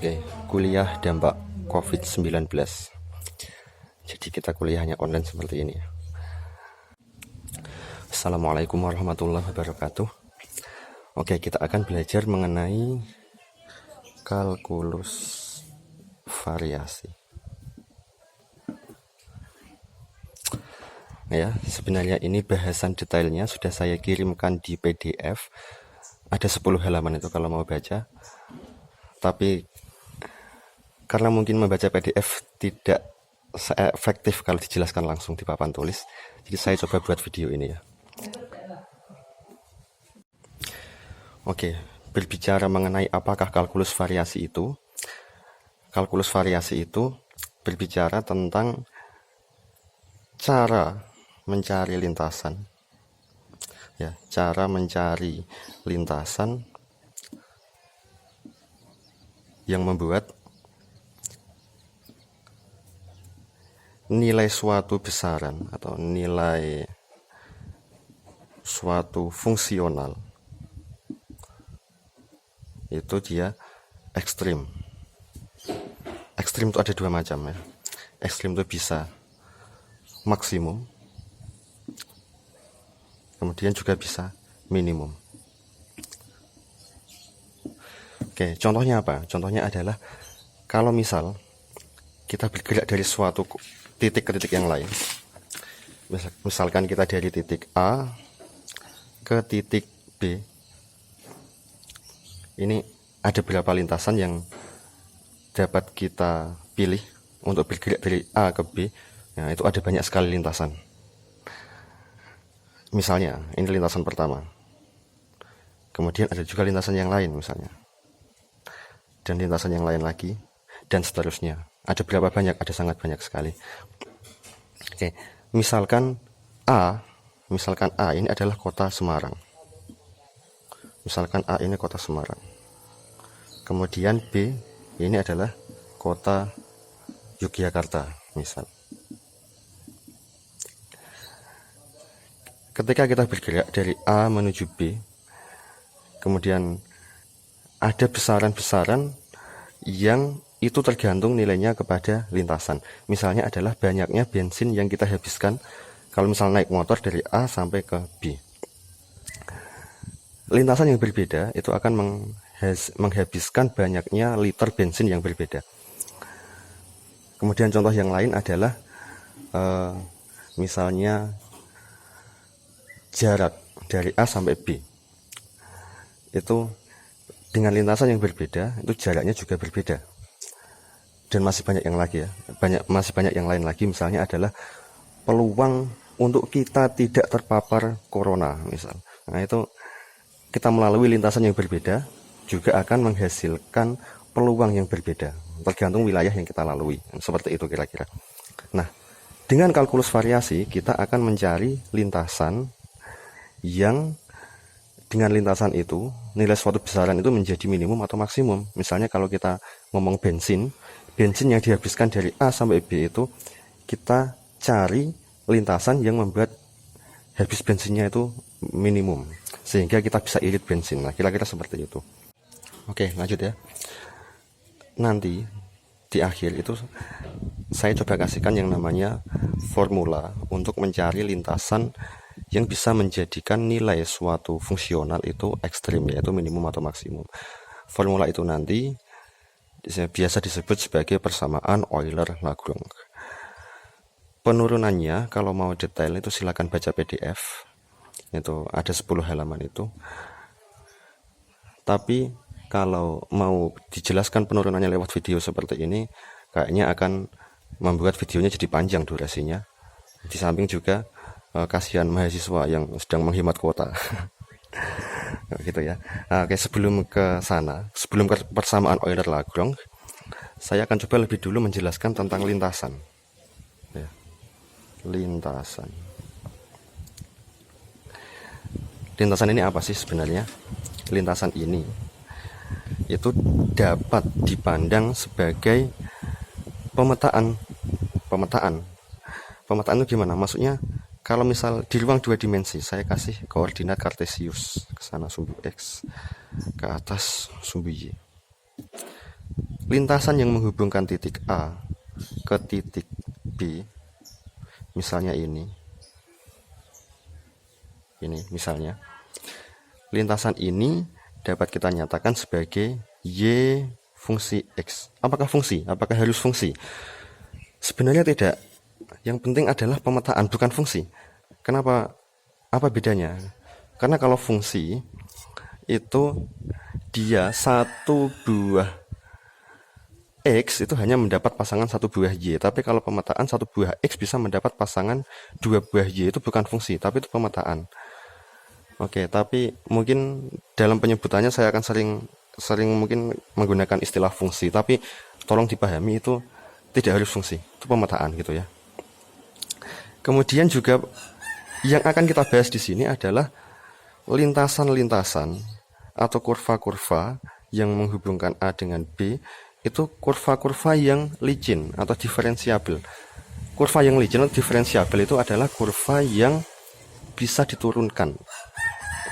Oke, kuliah dampak COVID-19. Jadi kita kuliahnya online seperti ini. Assalamualaikum warahmatullahi wabarakatuh. Oke, kita akan belajar mengenai kalkulus variasi. Ya, sebenarnya ini bahasan detailnya sudah saya kirimkan di PDF. Ada 10 halaman itu kalau mau baca. Tapi karena mungkin membaca PDF tidak efektif kalau dijelaskan langsung di papan tulis, jadi saya coba buat video ini ya. Oke, berbicara mengenai apakah kalkulus variasi itu. Kalkulus variasi itu berbicara tentang cara mencari lintasan. Ya, cara mencari lintasan yang membuat nilai suatu besaran atau nilai suatu fungsional itu dia ekstrim. Ekstrim itu ada dua macam ya. Ekstrim itu bisa maksimum, kemudian juga bisa minimum. Oke, contohnya apa? Contohnya adalah kalau misal kita bergerak dari suatu titik ke titik yang lain. Misalkan kita dari titik A ke titik B. Ini ada beberapa lintasan yang dapat kita pilih untuk bergerak dari A ke B. Nah, itu ada banyak sekali lintasan. Misalnya, ini lintasan pertama. Kemudian ada juga lintasan yang lain misalnya. Dan lintasan yang lain lagi. Dan seterusnya. Ada berapa banyak? Ada sangat banyak sekali. Oke, misalkan A ini adalah kota Semarang. Misalkan A ini kota Semarang. Kemudian B ini adalah kota Yogyakarta, misal. Ketika kita bergerak dari A menuju B, kemudian ada besaran-besaran yang itu tergantung nilainya kepada lintasan. Misalnya adalah banyaknya bensin yang kita habiskan kalau misal naik motor dari A sampai ke B. Lintasan yang berbeda itu akan menghabiskan banyaknya liter bensin yang berbeda. Kemudian contoh yang lain adalah misalnya jarak dari A sampai B. Itu dengan lintasan yang berbeda, itu jaraknya juga berbeda. Dan masih banyak yang lagi ya, masih banyak yang lain lagi. Misalnya adalah peluang untuk kita tidak terpapar corona misal. Nah, itu kita melalui lintasan yang berbeda juga akan menghasilkan peluang yang berbeda tergantung wilayah yang kita lalui. Seperti itu kira-kira. Nah, dengan kalkulus variasi kita akan mencari lintasan yang dengan lintasan itu nilai suatu besaran itu menjadi minimum atau maksimum. Misalnya kalau kita ngomong bensin yang dihabiskan dari A sampai B itu kita cari lintasan yang membuat habis bensinnya itu minimum sehingga kita bisa irit bensin. Nah, kira-kira seperti itu. Oke, lanjut ya. Nanti di akhir itu saya coba kasihkan yang namanya formula untuk mencari lintasan yang bisa menjadikan nilai suatu fungsional itu ekstrim, yaitu minimum atau maksimum. Formula itu nanti biasa disebut sebagai persamaan Euler-Lagrange. Penurunannya kalau mau detail itu silakan baca PDF. Itu ada 10 halaman itu. Tapi kalau mau dijelaskan penurunannya lewat video seperti ini, kayaknya akan membuat videonya jadi panjang durasinya. Di samping juga kasihan mahasiswa yang sedang menghemat kuota. Gitu ya. Nah, oke, sebelum ke sana, sebelum ke persamaan Euler-Lagrange, saya akan coba lebih dulu menjelaskan tentang lintasan. Ya. Lintasan. Lintasan ini apa sih sebenarnya? Lintasan ini itu dapat dipandang sebagai pemetaan. Pemetaan itu gimana? Maksudnya kalau misal di ruang 2 dimensi saya kasih koordinat kartesius, ke sana sumbu X, ke atas sumbu Y. lintasan yang menghubungkan titik A ke titik B, misalnya ini misalnya, lintasan ini dapat kita nyatakan sebagai Y fungsi X. Apakah fungsi? Apakah harus fungsi? Sebenarnya tidak. Yang penting adalah pemetaan, bukan fungsi. Kenapa? Apa bedanya? Karena kalau fungsi itu dia satu buah X itu hanya mendapat pasangan satu buah Y. Tapi kalau pemetaan satu buah X bisa mendapat pasangan dua buah Y. Itu bukan fungsi, tapi itu pemetaan. Oke, tapi mungkin dalam penyebutannya saya akan sering mungkin menggunakan istilah fungsi, tapi tolong dipahami itu tidak harus fungsi, itu pemetaan gitu ya. Kemudian juga yang akan kita bahas di sini adalah lintasan-lintasan atau kurva-kurva yang menghubungkan A dengan B, itu kurva-kurva yang licin atau diferensiabel. Kurva yang licin atau diferensiabel itu adalah kurva yang bisa diturunkan.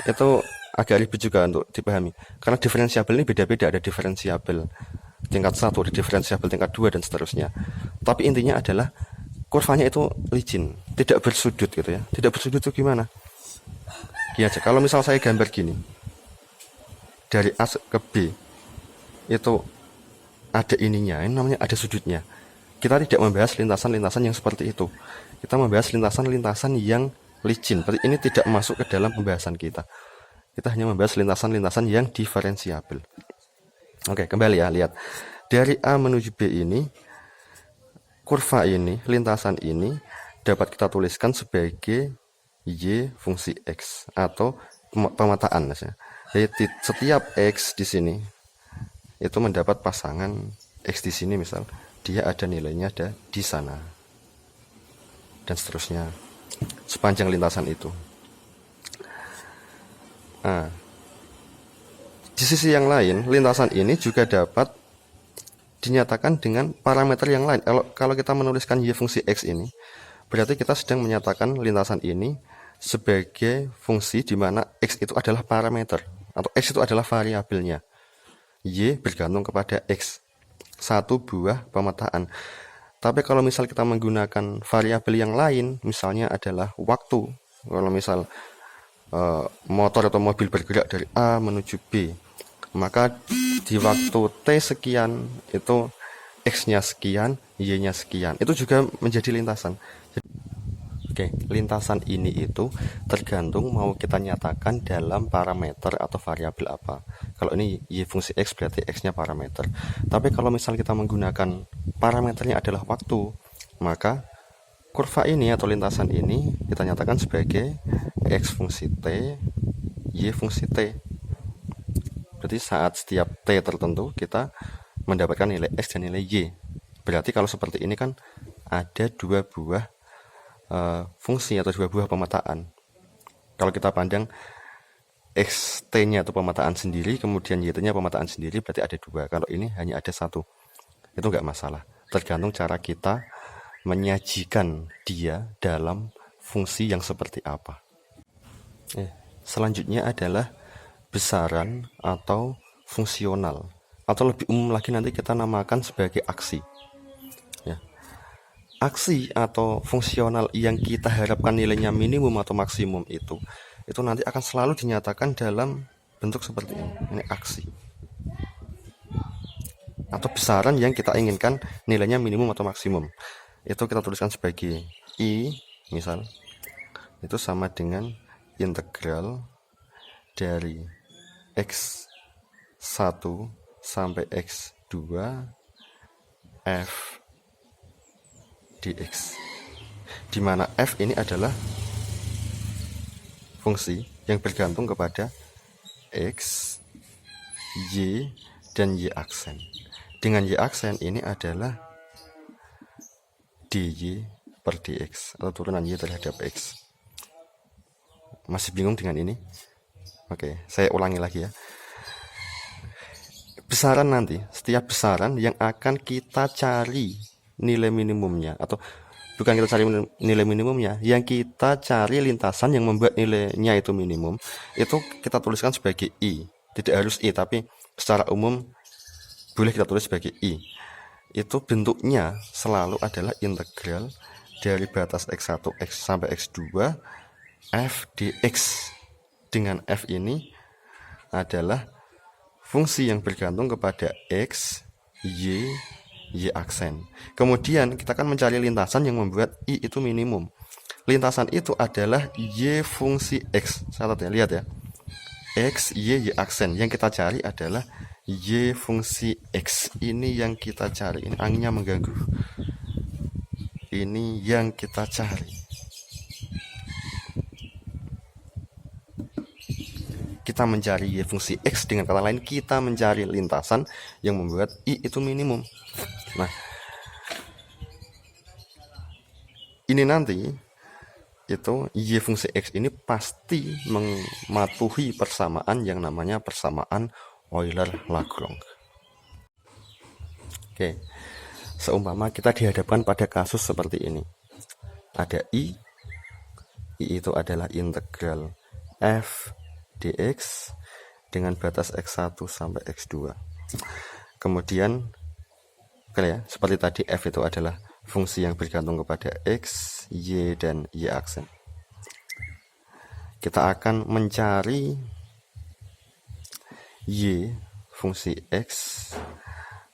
Itu agak ribet juga untuk dipahami, karena diferensiabel ini beda-beda, ada diferensiabel tingkat 1, ada diferensiabel tingkat 2 dan seterusnya. Tapi intinya adalah kurvanya itu licin, tidak bersudut gitu ya. Tidak bersudut itu gimana? Gini aja, kalau misal saya gambar gini, dari A ke B itu ada ininya, ini namanya ada sudutnya. Kita tidak membahas lintasan-lintasan yang seperti itu. Kita membahas lintasan-lintasan yang licin. Ini tidak masuk ke dalam pembahasan kita. Kita hanya membahas lintasan-lintasan yang diferensiabel. Oke, kembali ya, lihat. Dari A menuju B ini, kurva ini, lintasan ini dapat kita tuliskan sebagai Y fungsi X atau pemetaan. Jadi setiap X di sini itu mendapat pasangan X di sini, misal dia ada nilainya ada di sana, dan seterusnya sepanjang lintasan itu. Nah, di sisi yang lain, lintasan ini juga dapat dinyatakan dengan parameter yang lain. Kalau kita menuliskan Y fungsi X ini, berarti kita sedang menyatakan lintasan ini sebagai fungsi di mana X itu adalah parameter, atau X itu adalah variabelnya. Y bergantung kepada X, satu buah pemetaan. Tapi kalau misal kita menggunakan variabel yang lain, misalnya adalah waktu. Kalau misal motor atau mobil bergerak dari A menuju B, maka di waktu T sekian itu X-nya sekian, Y-nya sekian. Itu juga menjadi lintasan. Oke, lintasan ini itu tergantung mau kita nyatakan dalam parameter atau variabel apa. Kalau ini Y fungsi X berarti X-nya parameter. Tapi kalau misal kita menggunakan parameternya adalah waktu, maka kurva ini atau lintasan ini kita nyatakan sebagai X fungsi T, Y fungsi T. Berarti saat setiap T tertentu kita mendapatkan nilai X dan nilai Y. Berarti kalau seperti ini kan ada dua buah fungsi atau dua buah pemetaan. Kalau kita pandang XT-nya atau pemetaan sendiri, kemudian YT-nya pemetaan sendiri, berarti ada dua. Kalau ini hanya ada satu, itu nggak masalah. Tergantung cara kita menyajikan dia dalam fungsi yang seperti apa. Selanjutnya adalah besaran atau fungsional, atau lebih umum lagi nanti kita namakan sebagai aksi. Aksi atau fungsional yang kita harapkan nilainya minimum atau maksimum itu nanti akan selalu dinyatakan dalam bentuk seperti ini. Ini aksi atau besaran yang kita inginkan nilainya minimum atau maksimum. Itu kita tuliskan sebagai I, misal itu sama dengan integral dari X1 sampai X2 F dx, di mana F ini adalah fungsi yang bergantung kepada X, Y, dan Y aksen. Dengan Y aksen ini adalah dy per dx atau turunan Y terhadap X. Masih bingung dengan ini? Oke, saya ulangi lagi ya. Besaran nanti, setiap besaran yang akan kita cari nilai minimumnya, atau bukan kita cari nilai minimumnya, yang kita cari lintasan yang membuat nilainya itu minimum, itu kita tuliskan sebagai I. Tidak harus I, tapi secara umum boleh kita tulis sebagai I. Itu bentuknya selalu adalah integral dari batas X1 X sampai X2 f dx. Dengan f ini adalah fungsi yang bergantung kepada X, Y aksen. Kemudian kita akan mencari lintasan yang membuat I itu minimum. Lintasan itu adalah Y fungsi X. Catat ya, lihat ya. X, Y aksen. Yang kita cari adalah Y fungsi X. Ini yang kita cari. Ini anginnya mengganggu. Ini yang kita cari. Kita mencari Y fungsi X, dengan kata lain kita mencari lintasan yang membuat I itu minimum. Nah, ini nanti itu Y fungsi X ini pasti mematuhi persamaan yang namanya persamaan Euler-Lagrange. Oke, seumpama kita dihadapkan pada kasus seperti ini. Ada I itu adalah integral f dx dengan batas X1 sampai X2. Kemudian ya, seperti tadi f itu adalah fungsi yang bergantung kepada X, Y, dan Y aksen. Kita akan mencari Y fungsi X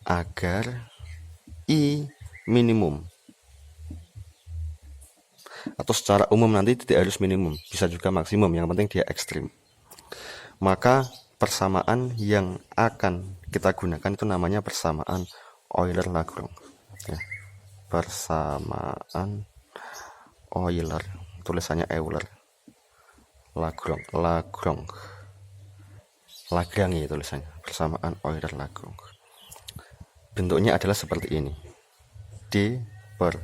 agar I minimum. Atau secara umum nanti tidak harus minimum, bisa juga maksimum, yang penting dia ekstrim. Maka persamaan yang akan kita gunakan itu namanya persamaan Euler-Lagrange. Ya. Persamaan Euler, tulisannya Euler. Lagrange tulisannya, persamaan Euler-Lagrange. Bentuknya adalah seperti ini. D per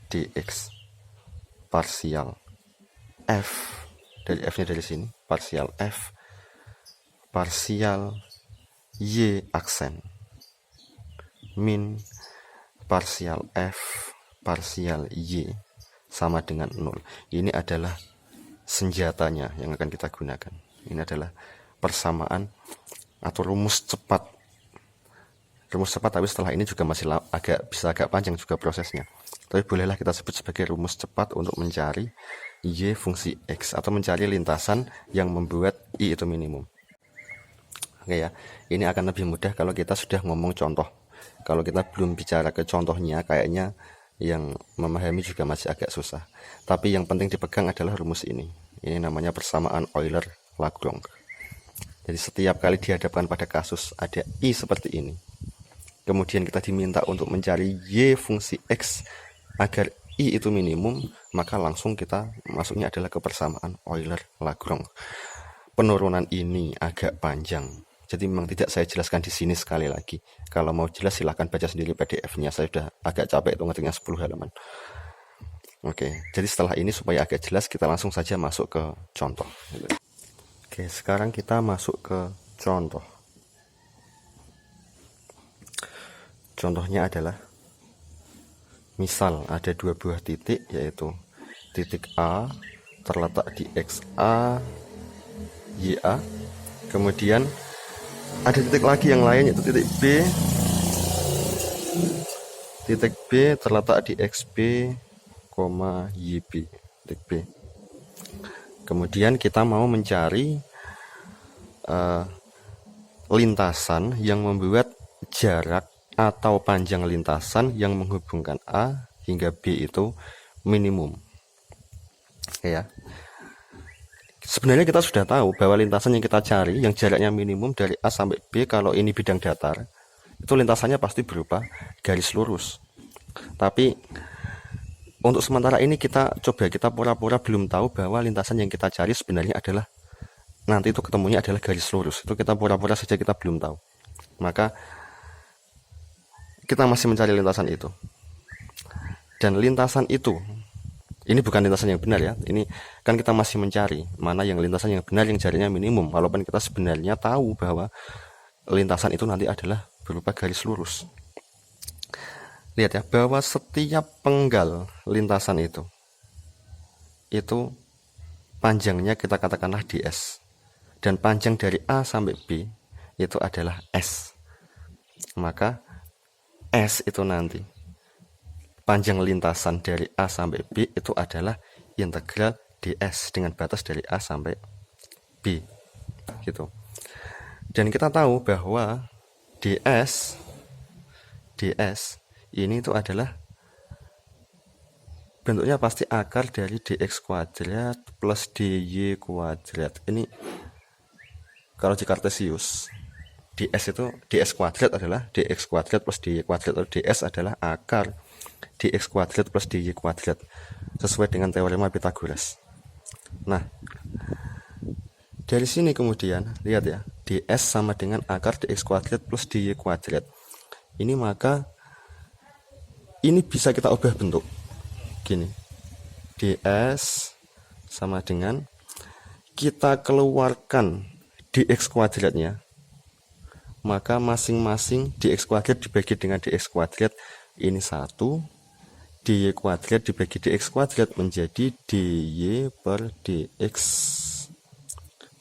dx parsial f, dari f nya dari sini, parsial f parsial Y aksen min parsial f parsial Y sama dengan 0. Ini adalah senjatanya yang akan kita gunakan. Ini adalah persamaan atau rumus cepat. Tapi setelah ini juga masih agak panjang juga prosesnya. Tapi bolehlah kita sebut sebagai rumus cepat untuk mencari Y fungsi X atau mencari lintasan yang membuat I itu minimum. Oke ya, ini akan lebih mudah kalau kita sudah ngomong contoh. Kalau kita belum bicara ke contohnya, kayaknya yang memahami juga masih agak susah. Tapi yang penting dipegang adalah rumus ini. Ini namanya persamaan Euler-Lagrange. Jadi setiap kali dihadapkan pada kasus ada I seperti ini, kemudian kita diminta untuk mencari Y fungsi X agar I itu minimum, maka langsung kita masuknya adalah ke persamaan Euler-Lagrange. Penurunan ini agak panjang, jadi memang tidak saya jelaskan di sini sekali lagi. Kalau mau jelas silahkan baca sendiri PDF-nya. Saya sudah agak capek itu ngetiknya 10 halaman. Oke, jadi setelah ini supaya agak jelas kita langsung saja masuk ke contoh. Oke, sekarang kita masuk ke contoh. Contohnya adalah misal ada dua buah titik, yaitu titik A terletak di XA YA, kemudian ada titik lagi yang lain yaitu titik B. Titik B terletak di XB, YB. Titik B. Kemudian kita mau mencari lintasan yang membuat jarak atau panjang lintasan yang menghubungkan A hingga B itu minimum. Ya. Sebenarnya kita sudah tahu bahwa lintasan yang kita cari yang jaraknya minimum dari A sampai B, kalau ini bidang datar, itu lintasannya pasti berupa garis lurus. Tapi untuk sementara ini kita pura-pura belum tahu bahwa lintasan yang kita cari sebenarnya adalah nanti itu ketemunya adalah garis lurus. Itu kita pura-pura saja kita belum tahu. Maka kita masih mencari lintasan itu. Dan lintasan itu ini bukan lintasan yang benar ya. Ini kan kita masih mencari mana yang lintasan yang benar yang jaraknya minimum, walaupun kita sebenarnya tahu bahwa lintasan itu nanti adalah berupa garis lurus. Lihat ya, bahwa setiap penggal lintasan itu panjangnya kita katakanlah ds, dan panjang dari A sampai B itu adalah S. maka S itu nanti panjang lintasan dari A sampai B itu adalah integral ds dengan batas dari A sampai B gitu. Dan kita tahu bahwa ds ini itu adalah bentuknya pasti akar dari dx kuadrat plus dy kuadrat. Ini kalau di Kartesius ds itu ds kuadrat adalah dx kuadrat plus dy kuadrat, atau ds adalah akar dx kuadrat plus dy kuadrat sesuai dengan teorema Pythagoras. Nah, dari sini kemudian lihat ya, ds sama dengan akar dx kuadrat plus dy kuadrat. Ini maka ini bisa kita ubah bentuk gini, ds sama dengan kita keluarkan dx kuadratnya, maka masing-masing dx kuadrat dibagi dengan dx kuadrat ini 1, dy kuadrat dibagi dx kuadrat menjadi dy per dx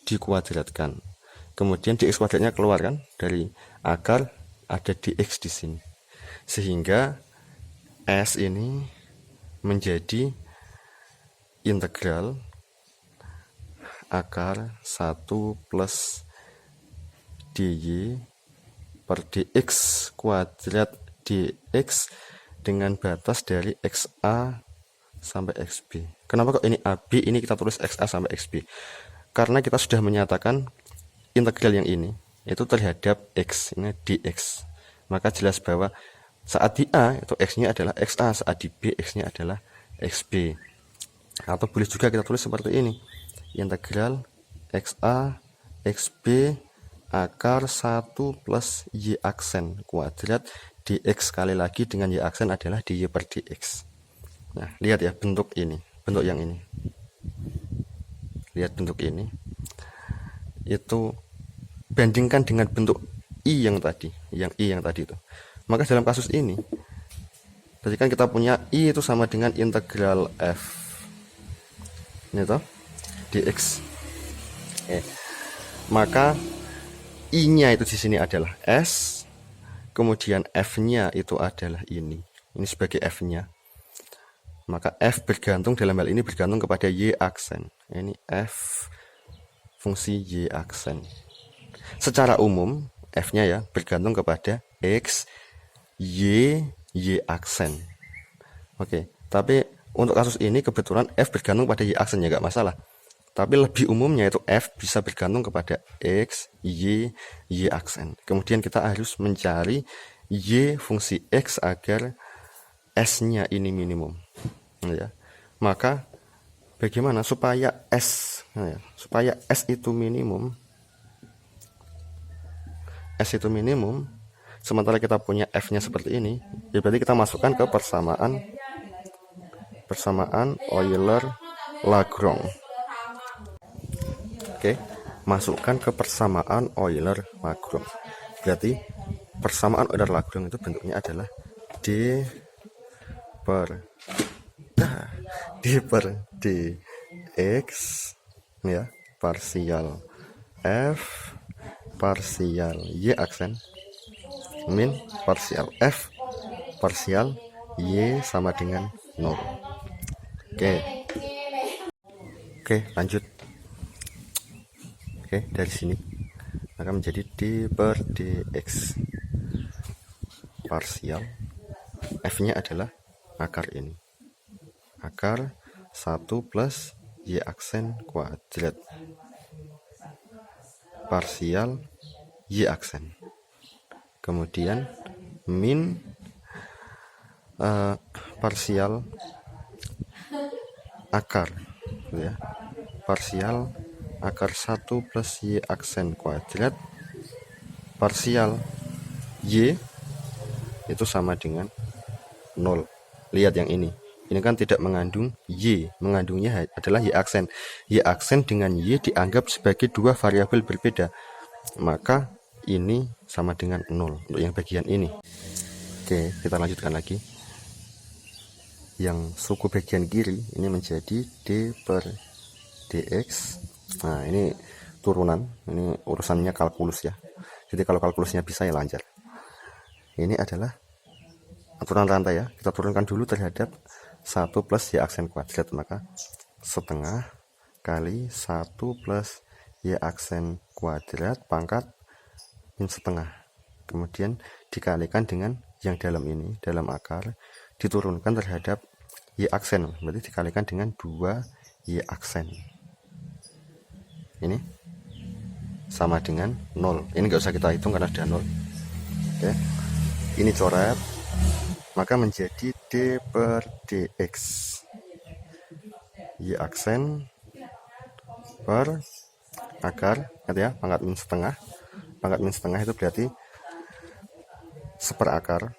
dikuadratkan. Kemudian dx kuadratnya keluar kan dari akar, ada dx di sini, sehingga s ini menjadi integral akar 1 plus dy per dx kuadrat dx dengan batas dari xa sampai xb. Kenapa kok ini ab, ini kita tulis xa sampai xb? Karena kita sudah menyatakan integral yang ini itu terhadap x, ini dx. Maka jelas bahwa saat di A itu x-nya adalah xa, saat di B x-nya adalah xb. Atau boleh juga kita tulis seperti ini, integral xa xb akar 1 plus y aksen kuadrat dx sekali lagi dengan y aksen adalah dy per dx. Nah, lihat ya bentuk ini, bentuk yang ini. Lihat bentuk ini. Itu bandingkan dengan bentuk i yang tadi, yang tadi itu. Maka dalam kasus ini, tadi kan kita punya i itu sama dengan integral f. Ini toh dx. Maka i-nya itu di sini adalah s, kemudian f-nya itu adalah ini sebagai f-nya. Maka f bergantung, dalam hal ini bergantung kepada y aksen. Ini f fungsi y aksen. Secara umum f-nya ya bergantung kepada x, y aksen. Oke, tapi untuk kasus ini kebetulan f bergantung pada y aksen ya, nggak masalah. Tapi lebih umumnya itu f bisa bergantung kepada x, y aksen. Kemudian kita harus mencari y fungsi x agar s-nya ini minimum. Ya. Maka bagaimana supaya s, supaya s itu minimum? S itu minimum, sementara kita punya f-nya seperti ini, ya berarti kita masukkan ke persamaan Euler-Lagrange. Oke, masukkan ke persamaan Euler-Lagrange. Berarti persamaan Euler-Lagrange itu bentuknya adalah d per dx ya, parsial f parsial y aksen min parsial f parsial y sama dengan 0. Oke, lanjut. Oke, dari sini maka menjadi d per dx parsial f-nya adalah akar ini, akar 1 plus y aksen kuadrat parsial y aksen, kemudian min parsial akar ya, parsial akar 1 plus y aksen kuadrat parsial y itu sama dengan 0. Lihat yang ini kan tidak mengandung y, mengandungnya adalah y aksen. Y aksen dengan y dianggap sebagai dua variabel berbeda, maka ini sama dengan 0 untuk yang bagian ini. Oke, kita lanjutkan lagi. Yang suku bagian kiri ini menjadi d per dx. Nah, ini turunan, ini urusannya kalkulus ya. Jadi kalau kalkulusnya bisa ya lancar. ini adalah aturan rantai ya. Kita turunkan dulu terhadap 1 plus Y aksen kuadrat, maka setengah kali 1 plus Y aksen kuadrat pangkat min setengah, kemudian dikalikan dengan yang dalam ini, dalam akar, diturunkan terhadap Y aksen, berarti dikalikan dengan 2 Y aksen. Ini sama dengan 0. Ini nggak usah kita hitung karena sudah 0. Oke. Ini coret, maka menjadi D per dx. Y aksen per akar, ya, pangkat min setengah. Pangkat min setengah itu berarti seperakar.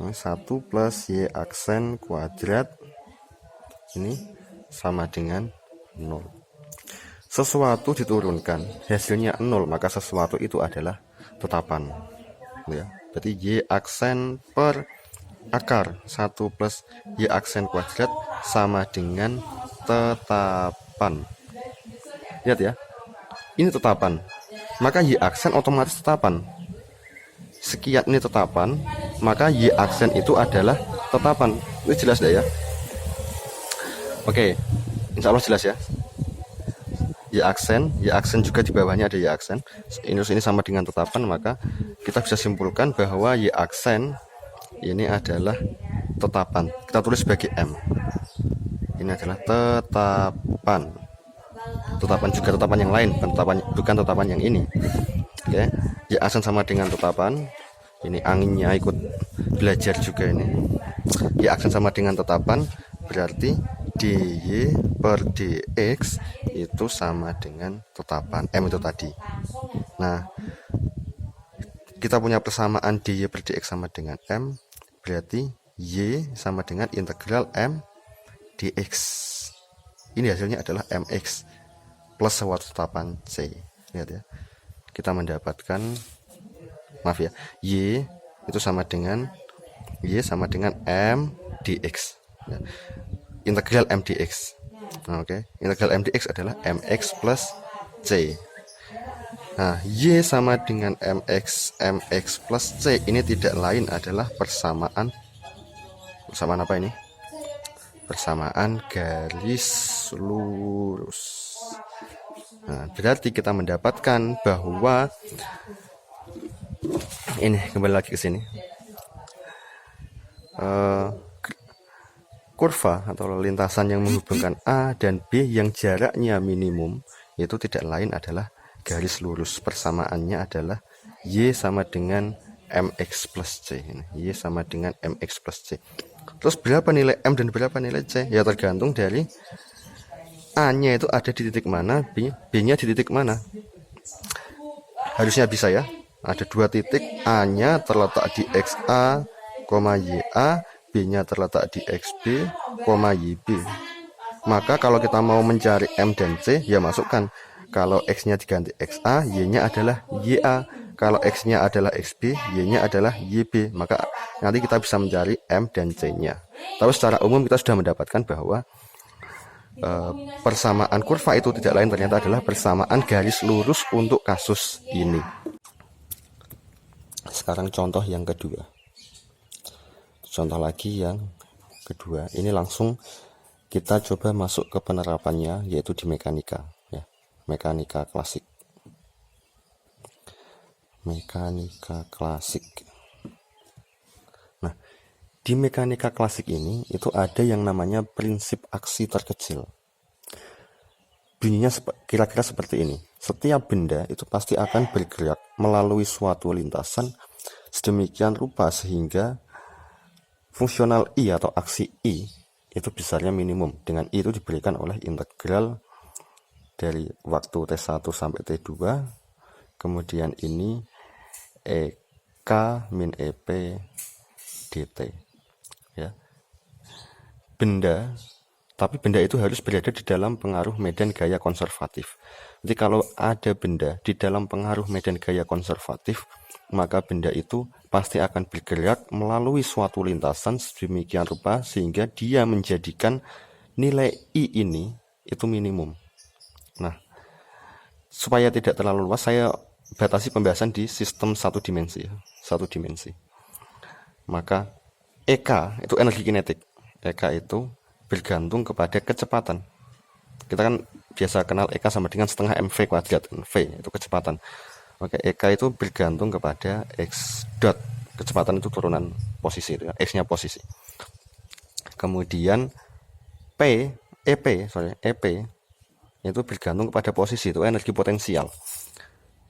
1 plus Y aksen kuadrat ini sama dengan 0. Sesuatu diturunkan, hasilnya 0, maka sesuatu itu adalah tetapan. Ya, berarti Y aksen per akar 1 plus Y aksen kuadrat sama dengan tetapan. Lihat ya, ini tetapan, maka Y aksen otomatis tetapan. Sekian ini tetapan, maka Y aksen itu adalah tetapan. Ini jelas tidak ya? Oke, insya Allah jelas ya. Y aksen juga di bawahnya ada Y aksen. Ini sama dengan tetapan, maka kita bisa simpulkan bahwa Y aksen ini adalah tetapan. Kita tulis sebagai M. Ini adalah tetapan. Tetapan juga tetapan yang lain, bukan tetapan yang ini. Oke, Y aksen sama dengan tetapan. Ini anginnya ikut belajar juga ini. Y aksen sama dengan tetapan, berarti dy per dx itu sama dengan tetapan M itu tadi. Nah, kita punya persamaan dy per dx sama dengan M, berarti y sama dengan integral M dx. Ini hasilnya adalah mx plus suatu tetapan c. Lihat ya, kita mendapatkan, maaf ya, y sama dengan M dx ya. Integral M dx. Oke, integral M dx adalah mx plus c. Nah, y sama dengan mx plus c ini tidak lain adalah persamaan apa ini? Persamaan garis lurus. Nah, berarti kita mendapatkan bahwa ini, kembali lagi ke sini, kurva atau lintasan yang menghubungkan A dan B yang jaraknya minimum itu tidak lain adalah garis lurus. Persamaannya adalah Y sama dengan MX plus C. Y sama dengan MX plus C. Terus berapa nilai M dan berapa nilai C? Ya tergantung dari A-nya itu ada di titik mana, B-nya di titik mana. Harusnya bisa ya. Ada 2 titik, A-nya terletak di XA, YA, B-nya terletak di XB, YB. Maka kalau kita mau mencari M dan C, ya masukkan. Kalau X-nya diganti XA, Y-nya adalah YA. Kalau X-nya adalah XB, Y-nya adalah YB. Maka nanti kita bisa mencari M dan C-nya. Tapi secara umum kita sudah mendapatkan bahwa persamaan kurva itu tidak lain ternyata adalah persamaan garis lurus untuk kasus ini. Sekarang contoh yang kedua. Contoh lagi yang kedua, ini langsung kita coba masuk ke penerapannya, yaitu di mekanika ya. Mekanika klasik. Nah, di mekanika klasik ini itu ada yang namanya prinsip aksi terkecil. Bunyinya kira-kira seperti ini. Setiap benda itu pasti akan bergerak melalui suatu lintasan sedemikian rupa sehingga fungsional I atau aksi I itu besarnya minimum. Dengan I itu diberikan oleh integral dari waktu T1 sampai T2, kemudian ini EK min EP dt ya. Tapi benda itu harus berada di dalam pengaruh medan gaya konservatif. Jadi kalau ada benda di dalam pengaruh medan gaya konservatif, maka benda itu pasti akan bergerak melalui suatu lintasan sedemikian rupa sehingga dia menjadikan nilai I ini itu minimum. Nah, supaya tidak terlalu luas, saya batasi pembahasan di sistem satu dimensi. maka EK itu energi kinetik. EK itu bergantung kepada kecepatan. Kita kan biasa kenal EK sama dengan setengah mv kuadrat. V itu kecepatan. Oke, EK itu bergantung kepada x dot. Kecepatan itu turunan posisi, x-nya posisi. Kemudian EP itu bergantung kepada posisi, itu energi potensial.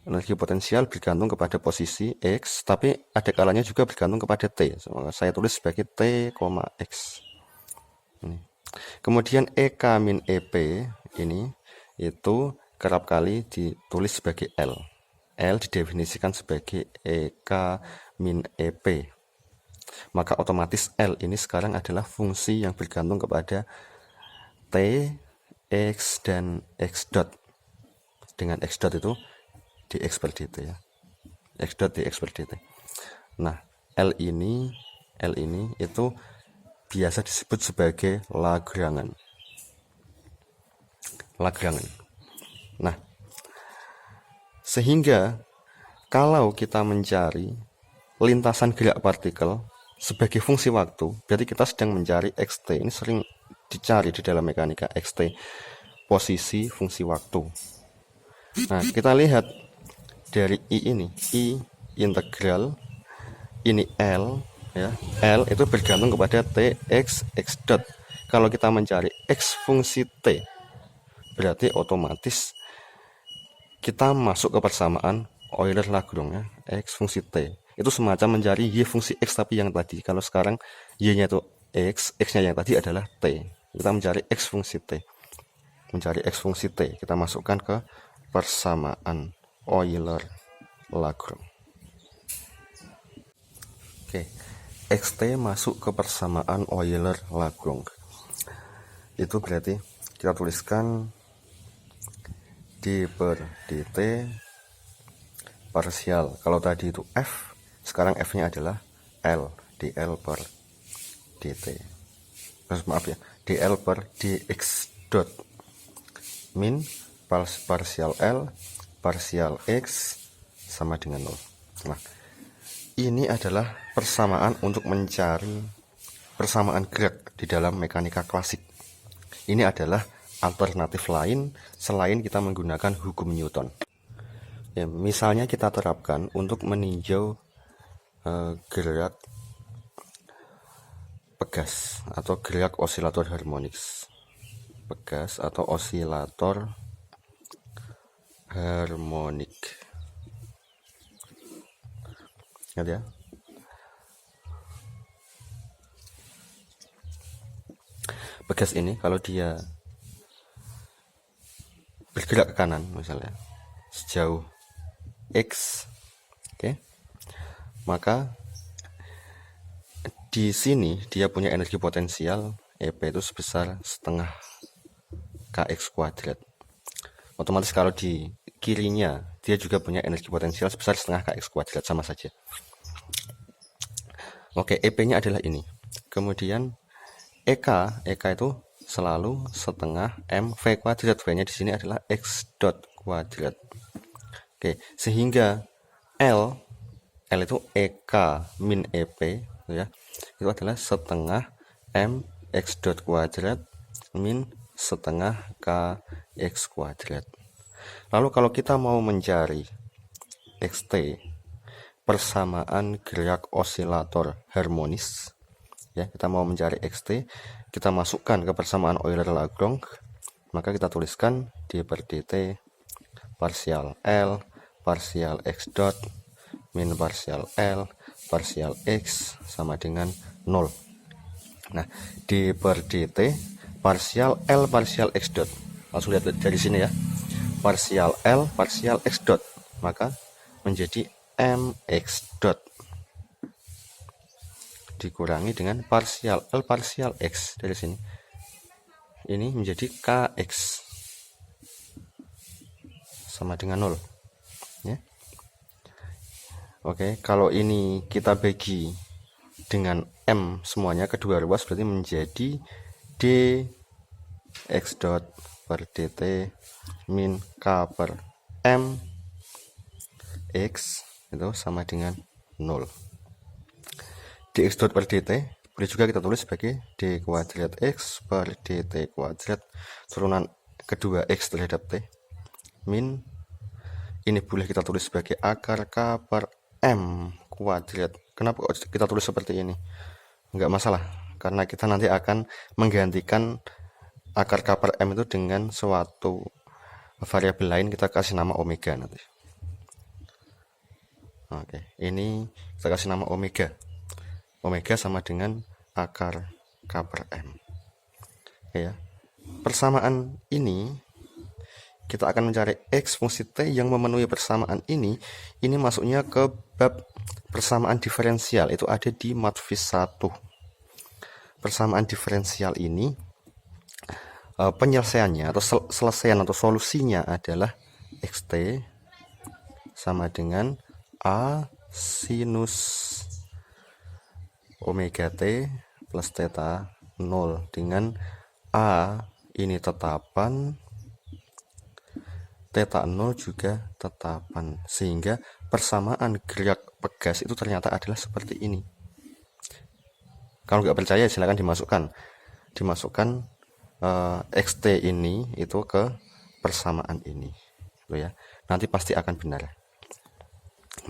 Energi potensial bergantung kepada posisi x, tapi ada kalanya juga bergantung kepada t. Saya tulis sebagai t, x. Ini. Kemudian EK min EP ini itu kerap kali ditulis sebagai L. L didefinisikan sebagai EK min EP. Maka otomatis L ini sekarang adalah fungsi yang bergantung kepada T, X, dan X dot. Dengan X dot itu dx per dt ya. X dot dx per dt. Nah, L ini itu biasa disebut sebagai Lagrange. Nah, sehingga kalau kita mencari lintasan gerak partikel sebagai fungsi waktu, berarti kita sedang mencari xt. Ini sering dicari di dalam mekanika, xt, posisi fungsi waktu. Nah, kita lihat dari I ini, I integral, ini L, ya. L itu bergantung kepada T, X, X dot. Kalau kita mencari X fungsi T, berarti otomatis kita masuk ke persamaan Euler-Lagrange, ya. X fungsi T itu semacam mencari Y fungsi X, tapi yang tadi. Kalau sekarang Y-nya itu X, X-nya yang tadi adalah T. Kita mencari X fungsi T. Mencari X fungsi T, kita masukkan ke persamaan Euler-Lagrange. Oke, XT masuk ke persamaan Euler-Lagrange. Itu berarti kita tuliskan d per dt parsial. Kalau tadi itu F, sekarang F-nya adalah L, dl per dt. Maaf ya, dl per dx dot min parsial L parsial X sama dengan 0. Nah, ini adalah persamaan untuk mencari persamaan gerak di dalam mekanika klasik. Ini adalah alternatif lain selain kita menggunakan hukum Newton. Ya, misalnya kita terapkan untuk meninjau gerak pegas atau gerak osilator harmonik. Pegas atau osilator harmonik. Lihat ya. Pegas ini kalau dia bergerak ke kanan misalnya sejauh X, oke, maka di sini dia punya energi potensial EP itu sebesar setengah kx kuadrat. Otomatis kalau di kirinya dia juga punya energi potensial sebesar setengah kx kuadrat, sama saja. Oke, EP-nya adalah ini. Kemudian EK itu selalu setengah mv kuadrat. V-nya di sini adalah x dot kuadrat. Oke, sehingga L itu EK min EP ya. Itu adalah setengah m x dot kuadrat min setengah kx kuadrat. Lalu kalau kita mau mencari xt, persamaan gerak osilator harmonis, ya, kita mau mencari xt, kita masukkan ke persamaan Euler-Lagrange, maka kita tuliskan d per dt parsial L parsial x dot min parsial L parsial x sama dengan 0. Nah, d per dt parsial L parsial x dot, langsung lihat dari sini ya, parsial L parsial x dot, maka menjadi mx dot dikurangi dengan parsial L parsial x dari sini, ini menjadi kx sama dengan 0 ya. Oke, kalau ini kita bagi dengan m semuanya kedua ruas, berarti menjadi d x dot per dt min k per m x itu sama dengan 0. dx dot per dt, boleh juga kita tulis sebagai d kuadrat x per dt kuadrat turunan kedua x terhadap t min, ini boleh kita tulis sebagai akar k per m kuadrat. Kenapa kita tulis seperti ini? Enggak masalah, karena kita nanti akan menggantikan akar k per m itu dengan suatu variabel lain, kita kasih nama omega nanti. Oke, ini kita kasih nama omega. Omega sama dengan akar k per m. Ya. Persamaan ini kita akan mencari x fungsi t yang memenuhi persamaan ini masuknya ke bab persamaan diferensial, itu ada di matfis 1. Persamaan diferensial ini penyelesaiannya atau selesaian atau solusinya adalah xt sama dengan a sinus omega t plus theta 0, dengan a ini tetapan, theta 0 juga tetapan, sehingga persamaan gerak pegas itu ternyata adalah seperti ini. Kalau nggak percaya silakan dimasukkan xt ini itu ke persamaan ini, ya. Nanti pasti akan benar.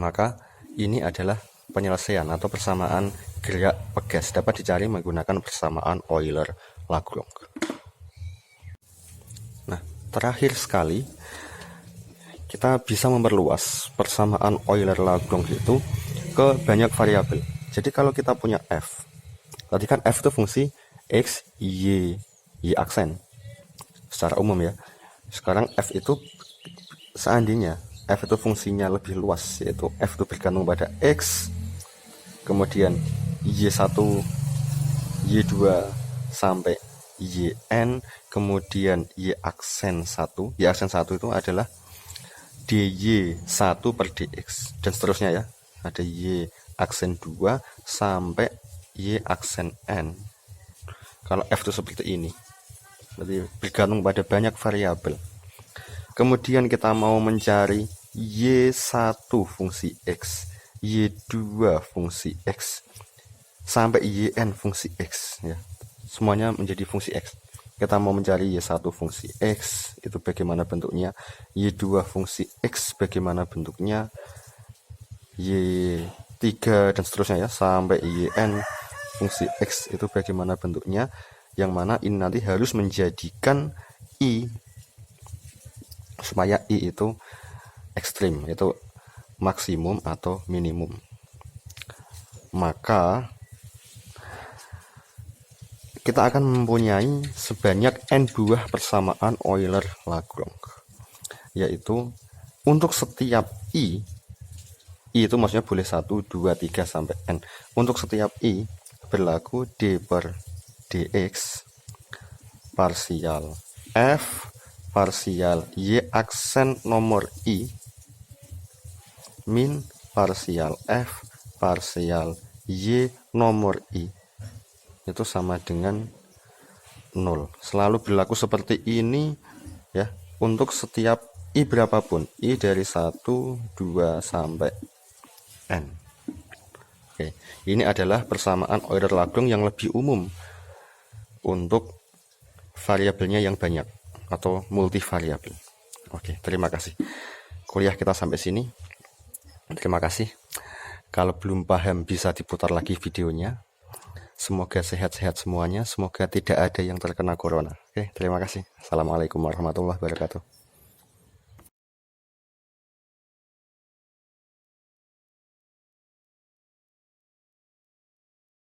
Maka ini adalah penyelesaian atau persamaan gerak pegas, dapat dicari menggunakan persamaan Euler-Lagrange. Nah, terakhir sekali kita bisa memperluas persamaan Euler-Lagrange itu ke banyak variabel. Jadi kalau kita punya f, tadi kan f itu fungsi x, y aksen secara umum ya. Sekarang f itu seandainya f itu fungsinya lebih luas, yaitu f itu bergantung pada x, kemudian y1, y2 sampai yn, kemudian y aksen 1. Y aksen 1 itu adalah dy1 per dx dan seterusnya ya. Ada y aksen 2 sampai y aksen n. Kalau f itu seperti ini, berarti bergantung pada banyak variabel. Kemudian kita mau mencari y1 fungsi x, y2 fungsi x, sampai yn fungsi x ya. Semuanya menjadi fungsi x. Kita mau mencari y1 fungsi x, itu bagaimana bentuknya, y2 fungsi x bagaimana bentuknya, y3 dan seterusnya ya, sampai yn fungsi x itu bagaimana bentuknya, yang mana ini nanti harus menjadikan i, supaya i itu ekstrim, itu maksimum atau minimum. Maka kita akan mempunyai sebanyak n buah persamaan Euler-Lagrange, yaitu untuk setiap i itu maksudnya boleh 1, 2, 3 sampai n. Untuk setiap i berlaku d per dx parsial f parsial y aksen nomor i min parsial f parsial y nomor i itu sama dengan 0. Selalu berlaku seperti ini ya untuk setiap i berapapun, i dari 1, 2 sampai n. Oke, ini adalah persamaan Euler-Lagrange yang lebih umum untuk variabelnya yang banyak atau multivariabel. Oke, terima kasih. Kuliah kita sampai sini. Terima kasih. Kalau belum paham bisa diputar lagi videonya. Semoga sehat-sehat semuanya. Semoga tidak ada yang terkena corona. Oke, terima kasih. Assalamualaikum warahmatullahi wabarakatuh.